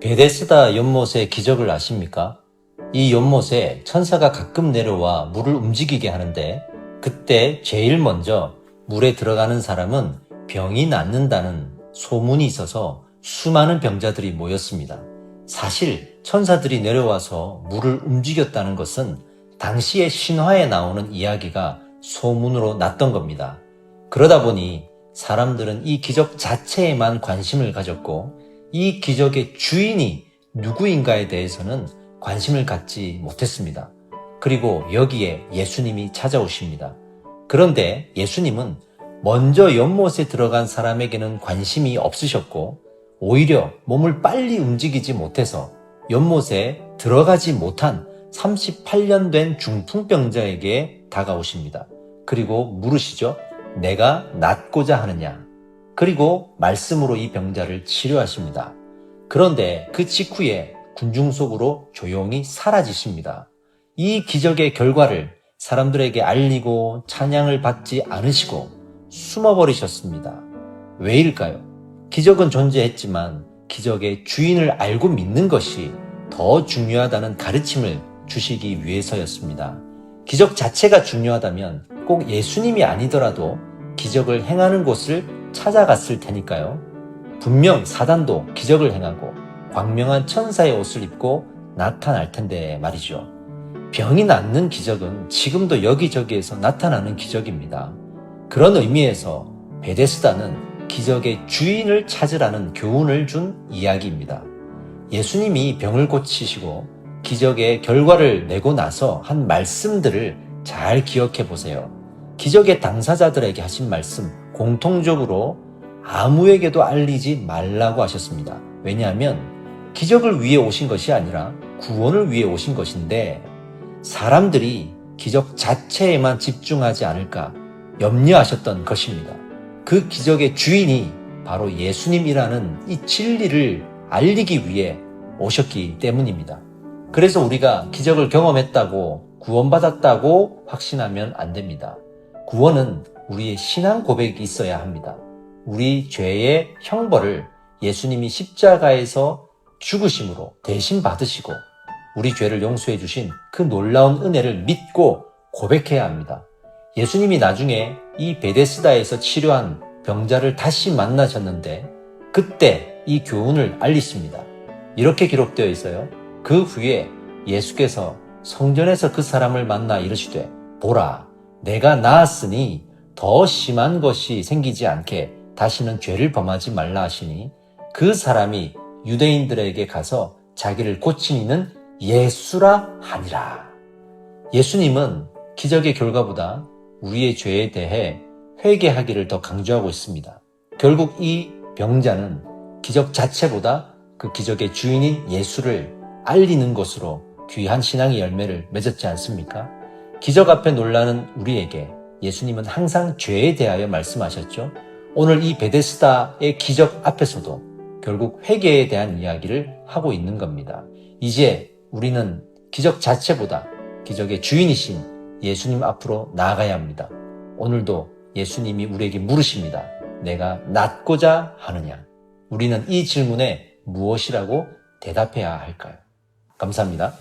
베데스다 연못의 기적을 아십니까? 이 연못에 천사가 가끔 내려와 물을 움직이게 하는데 그때 제일 먼저 물에 들어가는 사람은 병이 낫는다는 소문이 있어서 수많은 병자들이 모였습니다. 사실 천사들이 내려와서 물을 움직였다는 것은 당시의 신화에 나오는 이야기가 소문으로 났던 겁니다. 그러다 보니 사람들은 이 기적 자체에만 관심을 가졌고 이 기적의 주인이 누구인가에 대해서는 관심을 갖지 못했습니다. 그리고 여기에 예수님이 찾아오십니다. 그런데 예수님은 먼저 연못에 들어간 사람에게는 관심이 없으셨고 오히려 몸을 빨리 움직이지 못해서 연못에 들어가지 못한 38년 된 중풍병자에게 다가오십니다. 그리고 물으시죠. 내가 낫고자 하느냐? 그리고 말씀으로 이 병자를 치료하십니다. 그런데 그 직후에 군중 속으로 조용히 사라지십니다. 이 기적의 결과를 사람들에게 알리고 찬양을 받지 않으시고 숨어버리셨습니다. 왜일까요? 기적은 존재했지만 기적의 주인을 알고 믿는 것이 더 중요하다는 가르침을 주시기 위해서였습니다. 기적 자체가 중요하다면 꼭 예수님이 아니더라도 기적을 행하는 곳을 찾아갔을 테니까요. 분명 사단도 기적을 행하고 광명한 천사의 옷을 입고 나타날 텐데 말이죠. 병이 낫는 기적은 지금도 여기저기에서 나타나는 기적입니다. 그런 의미에서 베데스다는 기적의 주인을 찾으라는 교훈을 준 이야기입니다. 예수님이 병을 고치시고 기적의 결과를 내고 나서 한 말씀들을 잘 기억해 보세요. 기적의 당사자들에게 하신 말씀, 공통적으로 아무에게도 알리지 말라고 하셨습니다. 왜냐하면 기적을 위해 오신 것이 아니라 구원을 위해 오신 것인데 사람들이 기적 자체에만 집중하지 않을까 염려하셨던 것입니다. 그 기적의 주인이 바로 예수님이라는 이 진리를 알리기 위해 오셨기 때문입니다. 그래서 우리가 기적을 경험했다고 구원받았다고 확신하면 안 됩니다. 구원은 우리의 신앙 고백이 있어야 합니다. 우리 죄의 형벌을 예수님이 십자가에서 죽으심으로 대신 받으시고 우리 죄를 용서해 주신 그 놀라운 은혜를 믿고 고백해야 합니다. 예수님이 나중에 이 베데스다에서 치료한 병자를 다시 만나셨는데 그때 이 교훈을 알리십니다. 이렇게 기록되어 있어요. 그 후에 예수께서 성전에서 그 사람을 만나 이르시되 보라 내가 나았으니 더 심한 것이 생기지 않게 다시는 죄를 범하지 말라 하시니 그 사람이 유대인들에게 가서 자기를 고친 이는 예수라 하니라. 예수님은 기적의 결과보다 우리의 죄에 대해 회개하기를 더 강조하고 있습니다. 결국 이 병자는 기적 자체보다 그 기적의 주인인 예수를 알리는 것으로 귀한 신앙의 열매를 맺었지 않습니까? 기적 앞에 놀라는 우리에게 예수님은 항상 죄에 대하여 말씀하셨죠. 오늘 이 베데스다의 기적 앞에서도 결국 회개에 대한 이야기를 하고 있는 겁니다. 이제 우리는 기적 자체보다 기적의 주인이신 예수님 앞으로 나아가야 합니다. 오늘도 예수님이 우리에게 물으십니다. 내가 낫고자 하느냐? 우리는 이 질문에 무엇이라고 대답해야 할까요? 감사합니다.